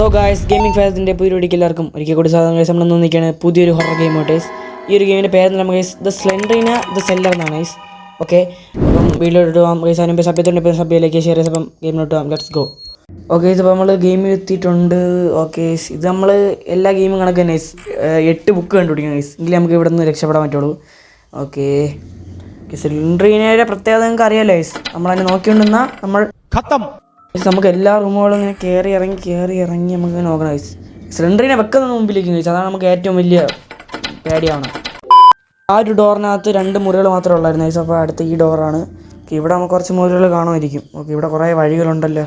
So guys gaming ഫാസിൻ്റെ പുതിയ വീഡിയോക്ക് എല്ലാവർക്കും ഒരിക്കൽ കൂടി സാധാരണ ഗൈസ് നമ്മൾ നിൽക്കുകയാണ് പുതിയൊരു ഹൊറർ ഗെയിം ആയിട്ട്. ഈ ഒരു ഗെയിമിൻ്റെ പേര് നമുക്ക് ദ സ്ലെൻഡറിന ദ സെല്ലർ എന്നാണ് ഗൈസ്. ഓക്കെ, അപ്പം വീഡിയോട്ട് പോകാം ഗൈസ്. അതിന് സഭ്യത്തിൻ്റെ സഭ്യയിലേക്ക് ഷെയർ ചെയ്തപ്പം ഗെയിമിലോട്ട് പോകാം. Let's go. ഓക്കെ, ഇതിപ്പോൾ നമ്മൾ ഗെയിമിൽ എത്തിയിട്ടുണ്ട്. ഓക്കെ, ഇത് നമ്മൾ എല്ലാ ഗെയിമും കണക്ക് തന്നെ 8 ബുക്ക് കണ്ടുപിടിക്കണം ഗൈസ്, എങ്കിലും നമുക്ക് ഇവിടെ നിന്ന് രക്ഷപ്പെടാൻ പറ്റുള്ളൂ. ഓക്കെ, സ്ലെൻഡറിനയുടെ പ്രത്യേകത നിങ്ങൾക്ക് അറിയാമല്ലോ ഗൈസ്. നമ്മളതിനെ നോക്കിക്കൊണ്ടിരുന്നാൽ നമ്മൾ നമുക്ക് എല്ലാ റൂമുകളും ഇങ്ങനെ കയറി ഇറങ്ങി നമുക്ക് നോക്കണം ഗൈസ്. സിലിണ്ടറിനെ വെക്കുന്ന മുമ്പിലേക്ക് ഗൈസ്, അതാണ് നമുക്ക് ഏറ്റവും വലിയ പേടിയാവണം. ആ ഒരു ഡോറിനകത്ത് 2 മുറികൾ മാത്രമേ ഉള്ളായിരുന്നു ഗൈസ്. അപ്പോൾ അടുത്ത ഈ ഡോറാണ്. ഇവിടെ നമുക്ക് കുറച്ച് മുറികൾ കാണുമായിരിക്കും. ഓക്കെ, ഇവിടെ കുറേ വഴികളുണ്ടല്ലോ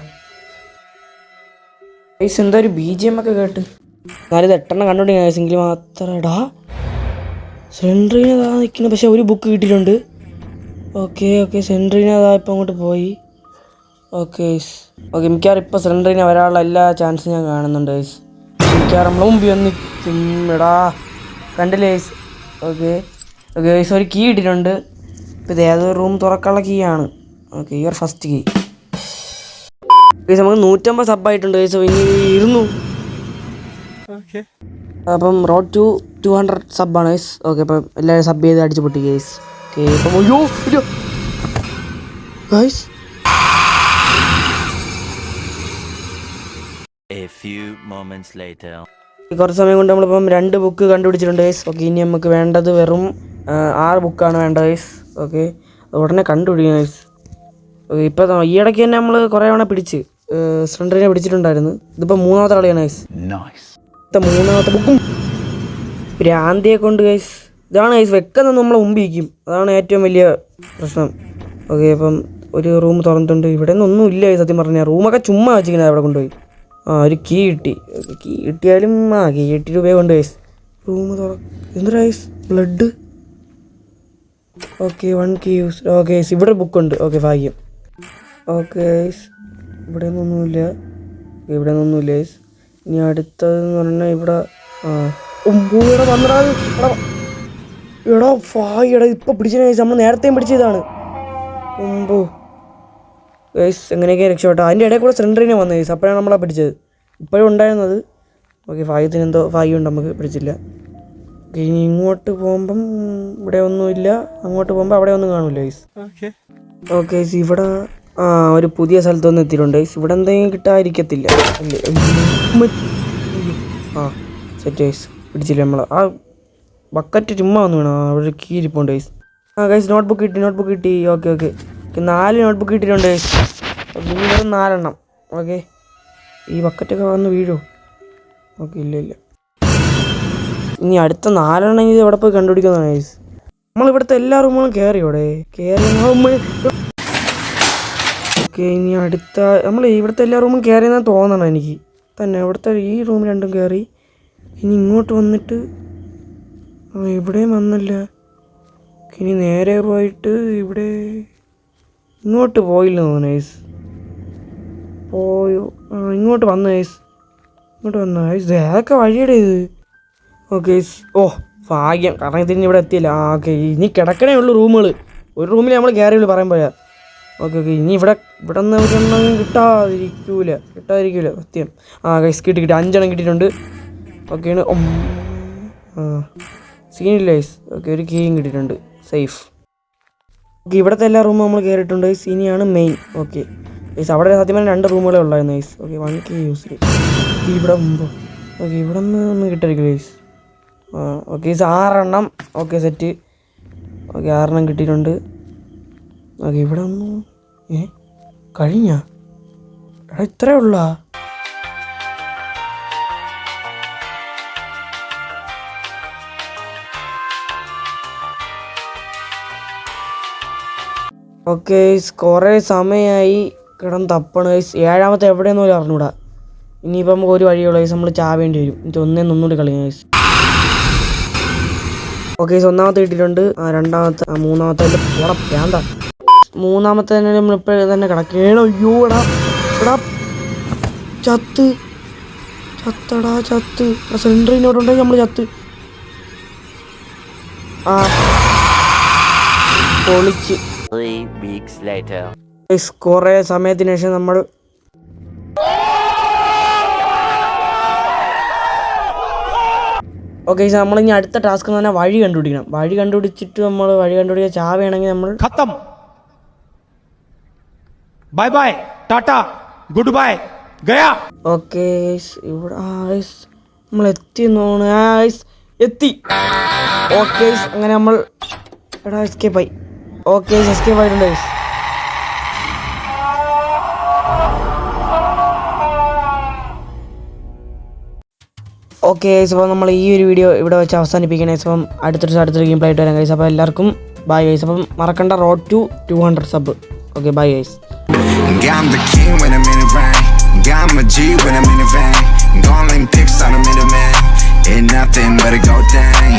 ഗൈസ്. എന്താ ഒരു BGM ഒക്കെ കേട്ട് ഞാനിത് 8 കണ്ടുപിടിക്കാം ഗൈസ്. എങ്കിൽ മാത്രടാ സിലിണ്ടറിനെ അതാ നിൽക്കുന്നത്. പക്ഷേ ഒരു ബുക്ക് കിട്ടിയിട്ടുണ്ട്. ഓക്കെ, സിലിണ്ടറിനെ അതാ ഇപ്പം അങ്ങോട്ട് പോയി. ഓക്കെ, മിക്കവാറും ഇപ്പോൾ സിലിണ്ടറിന് വരാനുള്ള എല്ലാ ചാൻസും ഞാൻ കാണുന്നുണ്ട് ഗൈസ്. മിക്കവാറും നമ്മൾ മുമ്പിൽ വന്ന് എടാ കണ്ടില്ലേ ഗൈസ്. ഓക്കെ ഗൈസ്, ഒരു കീ ഇട്ടിട്ടുണ്ട്. ഇപ്പോൾ ഇത് ഏതൊരു റൂം തുറക്കാനുള്ള കീ ആണ്. ഓക്കെ, ഈ ഒരു ഫസ്റ്റ് കീ ഗൈസ്. നമുക്ക് 150 സബ്ബായിട്ടുണ്ട് ഗൈസ്. ഇനി ഇരുന്നു. അപ്പം റോഡ് ടു 200 സബ്ബാണ് ഗൈസ്. ഓക്കെ, അപ്പം എല്ലാവരും സബ് ചെയ്ത് അടിച്ച് പൊട്ടി ഗൈസ്. ഓക്കെ, ഇപ്പം അയ്യോ ഗൈസ്. കുറച്ച് സമയം കൊണ്ട് നമ്മളിപ്പം 2 ബുക്ക് കണ്ടുപിടിച്ചിട്ടുണ്ട് ഗൈസ്. ഓക്കെ, ഇനി നമുക്ക് വേണ്ടത് വെറും 6 ബുക്കാണ് വേണ്ടത് ഗൈസ്. ഓക്കെ, ഉടനെ കണ്ടുപിടിക്കണം ഗൈസ്. ഓക്കെ, ഇപ്പോൾ ഈ ഇടയ്ക്ക് തന്നെ നമ്മൾ കുറേ തവണ പിടിച്ച് സിലിണ്ടറിനെ പിടിച്ചിട്ടുണ്ടായിരുന്നു. ഇതിപ്പോൾ 3ാമത്തെ കളിയാണ് ഗൈസ്. 3ാമത്തെ ബുക്കും ഭ്രാന്തിയെ കൊണ്ട് ഗൈസ്. ഇതാണ് ഗൈസ്, വെക്കുന്ന നമ്മളെ മുമ്പിരിക്കും. അതാണ് ഏറ്റവും വലിയ പ്രശ്നം. ഓക്കെ, അപ്പം ഒരു റൂം തുറന്നിട്ടുണ്ട്. ഇവിടെ ഒന്നും ഇല്ല സത്യം പറഞ്ഞാൽ. റൂമൊക്കെ ചുമ്മാ വെച്ചിരിക്കുന്നത് അവിടെ കൊണ്ടുപോയി. ഒരു കീ കിട്ടി. കീ കിട്ടിയാലും കീ 80 രൂപ കൊണ്ട് ഗൈസ്. റൂം എന്തൊരു guys, blood. Okay, 1 key use. Okay guys, ഇവിടെ ബുക്കുണ്ട്. ഓക്കെ, ഭാഗ്യം. ഓക്കെ ഗൈസ്, ഇവിടെ ഒന്നുമില്ല ഗൈസ്. ഇനി അടുത്തതെന്ന് പറഞ്ഞാൽ ഇവിടെ ഇവിടെ വന്നിടാ. എടാ ഭാഗ്യടാ, ഇപ്പോൾ പിടിച്ചത് ഗൈസ്. നമ്മൾ നേരത്തെയും പിടിച്ചതാണ്. ഗൈസ് എങ്ങനെയൊക്കെ രക്ഷപ്പെട്ടോ. അതിൻ്റെ ഇടയിൽ കൂടെ സിലിണ്ടറിനെ വന്നു ഗൈസ്. അപ്പോഴാണ് നമ്മളെ പിടിച്ചത്. ഇപ്പോഴും ഉണ്ടായിരുന്നത്. ഓക്കെ, ഭാഗ്യത്തിന് എന്തോ ഭാഗ്യമുണ്ട്, നമുക്ക് പിടിച്ചില്ല. ഇനി ഇങ്ങോട്ട് പോകുമ്പം ഇവിടെ ഒന്നുമില്ല, അങ്ങോട്ട് പോകുമ്പോൾ അവിടെ ഒന്നും കാണില്ല ഗൈസ്. ഓക്കെ ഗൈസ്, ഇവിടെ ഒരു പുതിയ സ്ഥലത്തൊന്നും എത്തിയിട്ടുണ്ട് ഗൈസ്. ഇവിടെ എന്തെങ്കിലും കിട്ടാതിരിക്കത്തില്ല. സെറ്റ് ഗൈസ്, പിടിച്ചില്ല നമ്മൾ. ആ ബക്കറ്റ് ചുമ്മാ വന്നു വേണം. അവിടെ കീ ഇരിപ്പുണ്ട് ഗൈസ്. ഗൈസ്, നോട്ട് ബുക്ക് കിട്ടി. ഓക്കെ, 4 നോട്ട് ബുക്ക് കിട്ടിയിട്ടുണ്ട് ഗൈസ്. വീണ്ടും 4 എണ്ണം. ഓക്കെ, ഈ ബക്കറ്റൊക്കെ വന്ന് വീഴുമോ? ഓക്കെ, ഇല്ല. ഇനി അടുത്ത 4 എണ്ണം ഇത് എവിടെ പോയി കണ്ടുപിടിക്കുന്നതാണ് ഗൈസ്. നമ്മളിവിടുത്തെ എല്ലാ റൂമുകളും കയറി ഓക്കെ, ഇനി അടുത്ത നമ്മൾ ഇവിടുത്തെ എല്ലാ റൂമും കയറിയെന്നാണ് തോന്നണം എനിക്ക് തന്നെ. ഇവിടുത്തെ ഈ റൂം 2 കയറി. ഇനി ഇങ്ങോട്ട് വന്നിട്ട് ഇവിടെയും വന്നില്ല. ഇനി നേരെ പോയിട്ട് ഇവിടെ ഇങ്ങോട്ട് പോയില്ല തോന്നുന്നു ഗൈസ്. പോയോ? ഇങ്ങോട്ട് വന്നു ഗൈസ്. ഏതൊക്കെ വഴിയുടെ ഇത്? ഓക്കെ ഗൈസ്, ഭാഗ്യം, കാരണം ഇതിന് ഇവിടെ എത്തിയില്ല. ഓക്കെ, ഇനി കിടക്കണേ ഉള്ളൂ റൂമുകൾ. ഒരു റൂമിൽ നമ്മൾ കയറിയുള്ളൂ പറയുമ്പോഴാ. ഓക്കെ, ഇനി ഇവിടെ നിന്ന് കിട്ടാതിരിക്കൂല സത്യം. ഗൈസ്, കിട്ടി 5 എണ്ണം കിട്ടിയിട്ടുണ്ട്. ഓക്കെയാണ്. സീനില്ല ഗൈസ്. ഓക്കെ, ഒരു കീയും കിട്ടിയിട്ടുണ്ട്. സേഫ്. ഓക്കെ, ഇവിടുത്തെ എല്ലാ റൂമും നമ്മൾ കയറിയിട്ടുണ്ട് ഗൈസ്. ഇനിയാണ് മെയിൻ. ഓക്കെ ഗൈസ്, അവിടെ സത്യം പറഞ്ഞാൽ 2 റൂമുകളേ ഉള്ളായിരുന്നു ഗൈസ്. ഓക്കെ, 1 കീ യൂസ് ഇവിടെ മുമ്പ്. ഓക്കെ, ഇവിടെ ഒന്നും കിട്ടായിരിക്കും ഗൈസ്. ഓക്കെ ഗൈസ്, 6 എണ്ണം. Okay, set. ഓക്കെ, 6 എണ്ണം കിട്ടിയിട്ടുണ്ട്. ഓക്കെ, ഇവിടെ ഒന്നും കഴിഞ്ഞ എടാ, ഇത്രേ ഉള്ളാ? ഓക്കെ, കുറേ സമയമായി കിടന്ന് തപ്പണ് ഗൈസ്. 7ാമത്തെ എവിടെയെന്ന് പോലും അറിഞ്ഞൂടാ. ഇനിയിപ്പോൾ നമുക്ക് ഒരു വഴിയുള്ളൂ ഗൈസ്, നമ്മൾ ചാവേണ്ടി വരും. എന്നിട്ട് ഒന്നുകൂടി കളിക്കാം ഗൈസ്. ഓക്കെ ഗൈസ്, 1ാമത്തെ കിട്ടിയിട്ടുണ്ട്. 2ാമത്തെ 3ാമത്തെ ഭ്രാന്താ. 3ാമത്തെ തന്നെ നമ്മളിപ്പോൾ തന്നെ കിടക്കണോ? അയ്യോ എടാ ചത്ത് സെൻട്രിനോട്ടുണ്ടെങ്കിൽ നമ്മൾ ചത്ത്. പൊളിച്ച്. കുറേ സമയത്തിന് ശേഷം നമ്മൾ ഓക്കെ ഗൈസ്, നമ്മളിനി അടുത്ത ടാസ്ക് എന്ന് പറഞ്ഞാൽ വഴി കണ്ടുപിടിക്കണം. വഴി കണ്ടുപിടിച്ചിട്ട് നമ്മൾ വഴി കണ്ടുപിടിക്കാൻ ചാവുകയാണെങ്കിൽ നമ്മൾ ഖത്തം. Bye bye, tata, good bye, ഗയാ. ഓക്കെ ഗൈസ്, ഇവിടെ ഗൈസ് നമ്മൾ എത്തിയെന്ന് തോന്നുന്നു. ഗൈസ് എത്തി. ഓക്കെ ഗൈസ്, അങ്ങനെ നമ്മൾ എസ്കേപ്പ് ആയി. ഓക്കെ ഗൈസ്, എസ്കേപ്പ് ആയിട്ടുണ്ട് ഗൈസ്. ഓക്കെ ഗൈസ്, അപ്പോൾ നമ്മൾ ഈ ഒരു വീഡിയോ ഇവിടെ വെച്ച് അവസാനിപ്പിക്കണം ഗൈസ്. അപ്പം അടുത്തൊരു ഗെയിം പ്ലേ ആയിട്ട് വരാം ഗൈസ്. അപ്പോൾ എല്ലാവർക്കും ബൈ ഗൈസ്. അപ്പം മറക്കണ്ട, road to 200 sub. Okay, bye guys. I'm the king when I'm in the rain. Got my G when I'm in the van. Gone pics on a middleman. Ain't nothing but a gold thing.